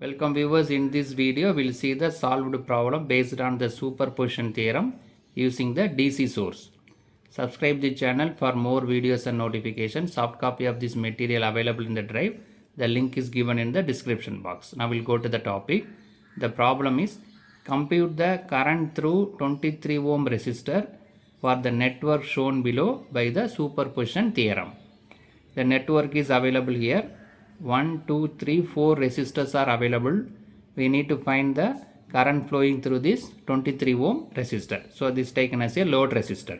Welcome viewers, in this video we will see the solved problem based on the superposition theorem using the DC source. Subscribe the channel for more videos and notifications. Soft copy of this material available in the drive. The link is given in the description box. Now we'll go to the topic. The problem is compute the current through 23 ohm resistor for the network shown below by the superposition theorem. The network is available here. 1, 2, 3, 4 resistors are available. We need to find the current flowing through this 23 ohm resistor. So this is taken as a load resistor.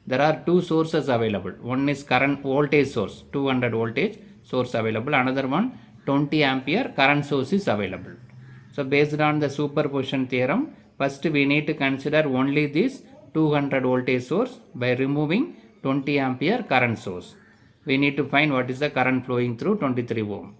There are two sources available. One is current voltage source, 200 voltage source available. Another one 20 ampere current source is available. So based on the superposition theorem, first we need to consider only this 200 voltage source by removing 20 ampere current source. We need to find what is the current flowing through 23 ohm.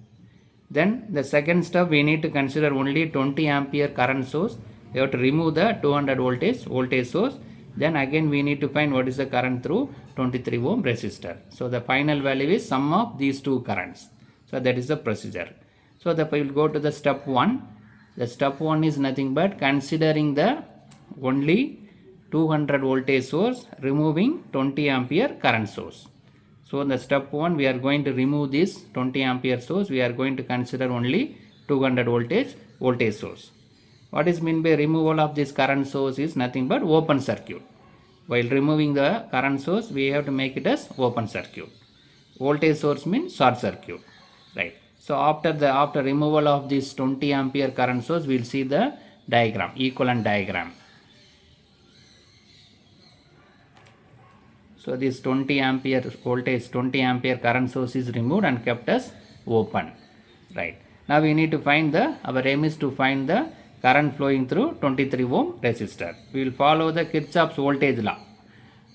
Then the second step, we need to consider only 20 ampere current source. We have to remove the 200 voltage source. Then again we need to find what is the current through 23 ohm resistor. So the final value is sum of these two currents. So that is the procedure. So we will go to the step 1. The step 1 is nothing but considering the only 200 voltage source, removing 20 ampere current source. So in the step 1 we are going to remove this 20 ampere source. We are going to consider only 200 voltage source. What is meant by removal of this current source is nothing but open circuit. While removing the current source, we have to make it as open circuit. Voltage source means short circuit, right? So after removal of this 20 ampere current source, we will see the diagram, equivalent diagram. So this 20 ampere voltage, 20 ampere current source is removed and kept as open, right? Now we need to find our aim is to find the current flowing through 23 ohm resistor. We will follow the Kirchhoff's voltage law,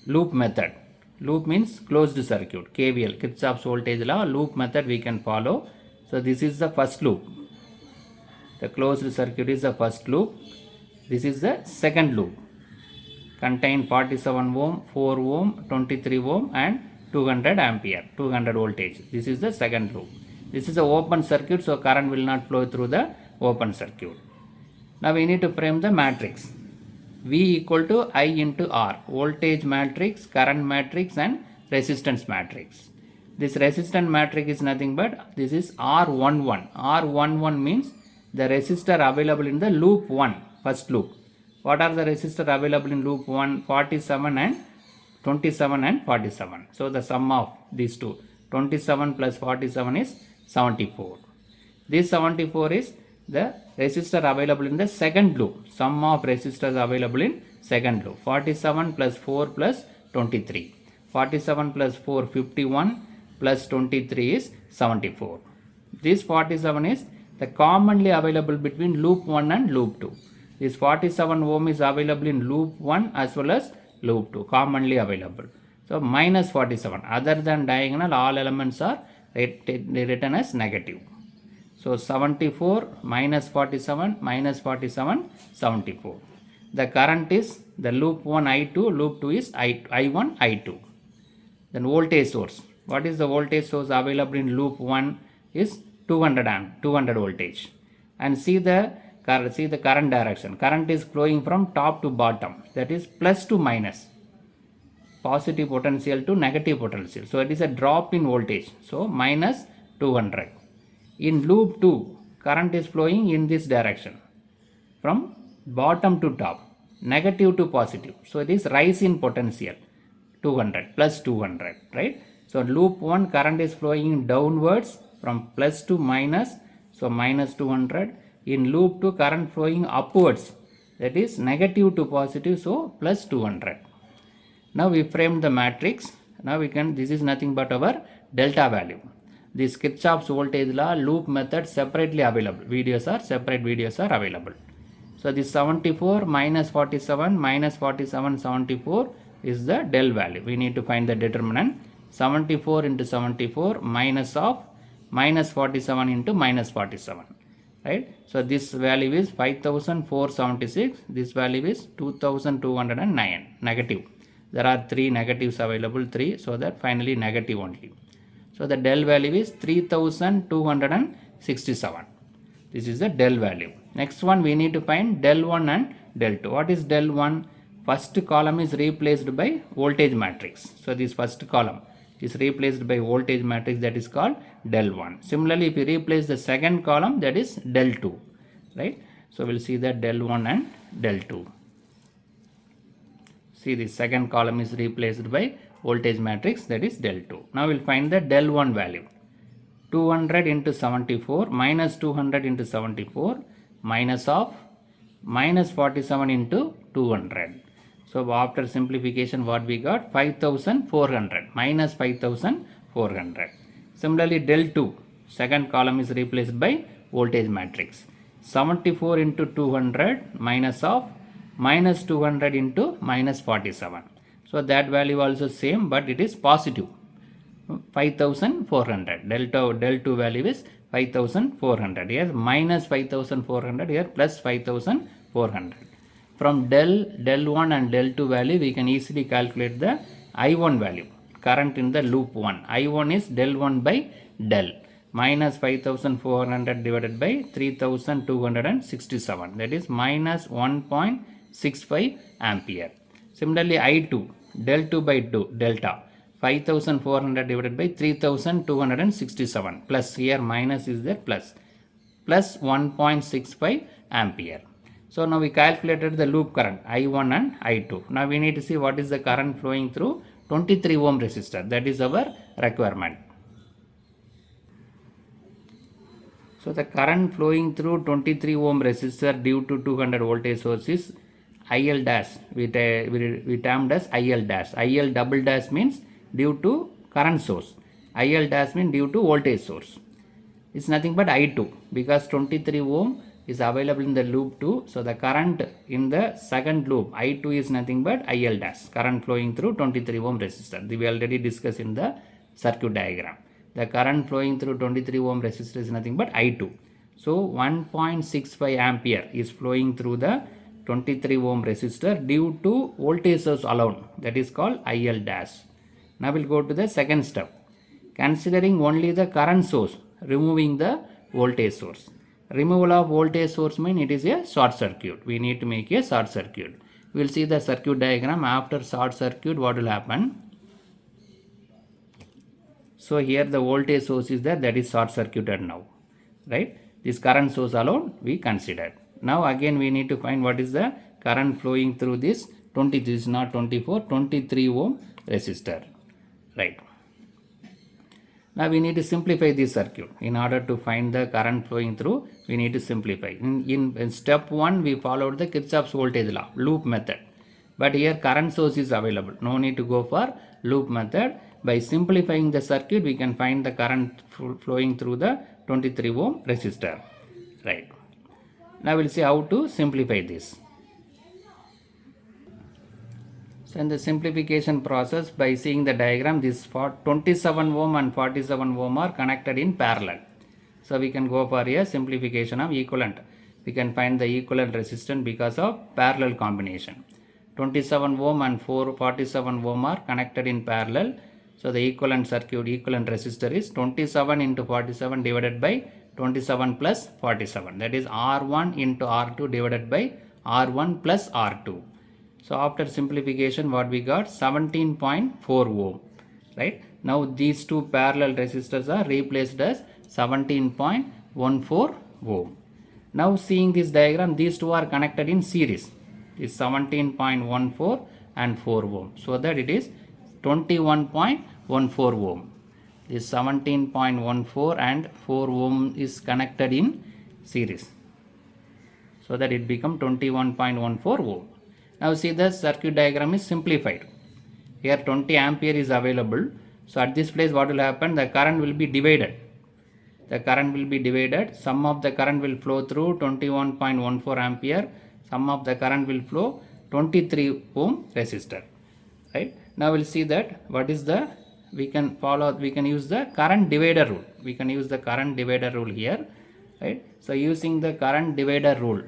loop method. Loop means closed circuit, KVL, Kirchhoff's voltage law, loop method we can follow. So this is the first loop. The closed circuit is the first loop. This is the second loop. Contain 47 ohm, 4 ohm, 23 ohm and 200 ampere, 200 voltage. This is the second loop. This is the open circuit, so current will not flow through the open circuit. Now we need to frame the matrix. V equal to I into R. Voltage matrix, current matrix and resistance matrix. This resistance matrix is nothing but this is R11. R11 means the resistor available in the loop 1, first loop. What are the resistors available in loop 1? 47 and 27 and 47. So the sum of these two, 27 plus 47 is 74. This 74 is the resistor available in the second loop. Sum of resistors available in second loop. 47 plus 4 plus 23. 47 plus 4, 51 plus 23 is 74. This 47 is the commonly available between loop 1 and loop 2. This 47 ohm is available in loop 1 as well as loop 2, commonly available. So minus 47, other than diagonal, all elements are written as negative. So 74 minus 47, 74. The current is the loop 1 I2, loop 2 is I1, I2. Then voltage source. What is the voltage source available in loop 1 is 200 amp, 200 voltage. And see the current direction. Current is flowing from top to bottom, that is plus to minus, positive potential to negative potential. So it is a drop in voltage, so minus 200. In loop 2, current is flowing in this direction from bottom to top, negative to positive. So it is rise in potential, 200 plus 200, right? So loop 1, current is flowing downwards from plus to minus, so minus 200. In loop 2, current flowing upwards, that is negative to positive, so plus 200. Now we framed the matrix. Now this is nothing but our delta value. This Kirchhoff's voltage law, loop method separately available. Separate videos are available. So this 74 minus 47 minus 47 74 is the del value. We need to find the determinant. 74 into 74 minus of minus 47 into minus 47. Right? So this value is 5476. This value is 2209. Negative. There are 3 negatives available, 3. So that finally negative only. So the del value is 3267. This is the del value. Next one we need to find del 1 and del 2. What is del 1? First column is replaced by voltage matrix. So this first column is replaced by voltage matrix, that is called del 1. Similarly, if you replace the second column, that is del 2, right? So we'll see that del 1 and del 2. See, the second column is replaced by voltage matrix, that is del 2. Now we'll find the del 1 value. 200 into 74 minus 200 into 74 minus of minus 47 into 200. So after simplification, what we got? 5400 minus 5400. Similarly, del 2, second column is replaced by voltage matrix. 74 into 200 minus of minus 200 into minus 47. So that value also same, but it is positive. 5400. Del 2 value is 5400. Here minus 5400, here plus 5400. From del 1 and del 2 value, we can easily calculate the I1 value, current in the loop 1. I1 is del 1 by del, minus 5400 divided by 3267, that is minus 1.65 ampere. Similarly, I2, del 2 by delta, 5400 divided by 3267, plus here minus is there, plus 1.65 ampere. So now we calculated the loop current I1 and I2. Now we need to see what is the current flowing through 23 ohm resistor. That is our requirement. So the current flowing through 23 ohm resistor due to 200 voltage source is IL dash. We termed as IL dash. IL double dash means due to current source. IL dash means due to voltage source. It's nothing but I2, because 23 ohm is available in the loop 2. So the current in the second loop I2 is nothing but IL dash, current flowing through 23 ohm resistor. We already discussed in the circuit diagram. The current flowing through 23 ohm resistor is nothing but I2. So 1.65 ampere is flowing through the 23 ohm resistor due to voltage source alone. That is called IL dash. Now we'll go to the second step. Considering only the current source, removing the voltage source. Removal of voltage source means it is a short circuit. We need to make a short circuit. We will see the circuit diagram. After short circuit, what will happen? So here the voltage source is there, that is short circuited now, right? This current source alone we consider. Now again we need to find what is the current flowing through this 23 ohm resistor, right? Now we need to simplify this circuit. In order to find the current flowing through, we need to simplify. In step 1, we followed the Kirchhoff's voltage law, loop method. But here current source is available. No need to go for loop method. By simplifying the circuit, we can find the current flowing through the 23 ohm resistor, right? Now we'll see how to simplify this. So in the simplification process, by seeing the diagram, this 27 ohm and 47 ohm are connected in parallel. So we can go for a simplification of equivalent. We can find the equivalent resistance because of parallel combination. 27 ohm and 47 ohm are connected in parallel. So the equivalent circuit, equivalent resistor is 27 into 47 divided by 27 plus 47. That is R1 into R2 divided by R1 plus R2. So after simplification, what we got? 17.4 ohm, right? Now these two parallel resistors are replaced as 17.14 ohm. Now seeing this diagram, these two are connected in series. Is 17.14 and 4 ohm. So that it is 21.14 ohm. This 17.14 and 4 ohm is connected in series. So that it become 21.14 ohm. Now see the circuit diagram is simplified. Here 20 ampere is available. So at this place what will happen? The current will be divided. The current will be divided. Some of the current will flow through 21.14 ampere. Some of the current will flow 23 ohm resistor. Right? Now we'll see that what is the, we can use the current divider rule. We can use the current divider rule here. Right? So using the current divider rule,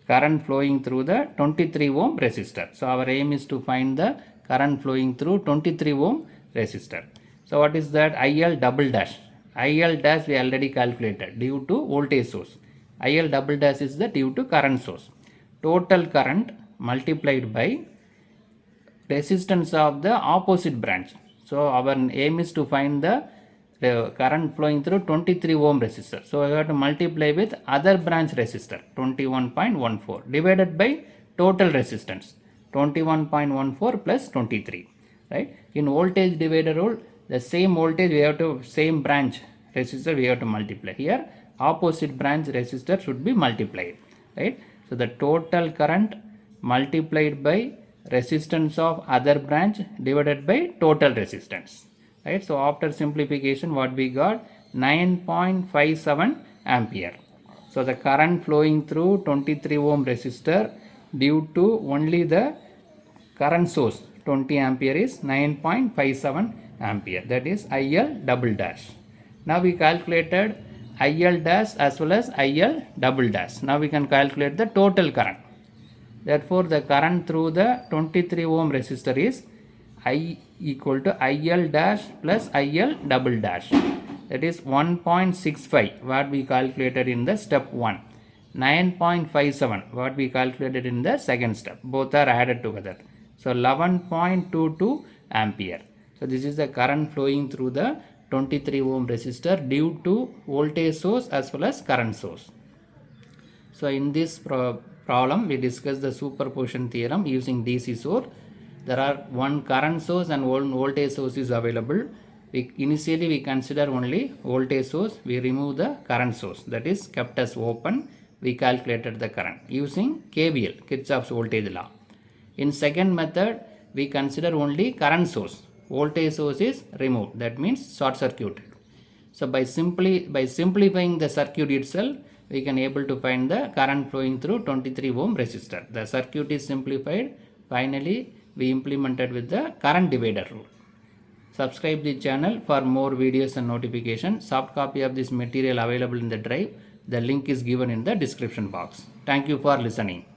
current flowing through the 23 ohm resistor. So our aim is to find the current flowing through 23 ohm resistor. So what is that? IL double dash. IL dash we already calculated due to voltage source. IL double dash is the due to current source. Total current multiplied by resistance of the opposite branch. So our aim is to find the current flowing through 23 ohm resistor. So we have to multiply with other branch resistor 21.14 divided by total resistance 21.14 plus 23. Right? In voltage divider rule, the same voltage we have to same branch resistor we have to multiply. Here opposite branch resistor should be multiplied. Right? So the total current multiplied by resistance of other branch divided by total resistance. Right? So after simplification, what we got? 9.57 ampere. So the current flowing through 23 ohm resistor due to only the current source 20 ampere is 9.57 ampere. That is IL double dash. Now we calculated IL dash as well as IL double dash. Now we can calculate the total current. Therefore, the current through the 23 ohm resistor is I equal to IL dash plus IL double dash. That is 1.65 what we calculated in the step 1. 9.57 what we calculated in the second step. Both are added together. So 11.22 ampere. So this is the current flowing through the 23 ohm resistor due to voltage source as well as current source. So in this problem we discuss the superposition theorem using DC source. There are one current source and one voltage source is available. Initially we consider only voltage source. We remove the current source, that is kept as open. We calculated the current using KVL, Kirchhoff's voltage law. In second method we consider only current source. Voltage source is removed, that means short circuit. So by simplifying the circuit itself, we can able to find the current flowing through 23 ohm resistor. The circuit is simplified. Finally, we implemented with the current divider rule. Subscribe the channel for more videos and notifications. Soft copy of this material available in the drive. The link is given in the description box. Thank you for listening.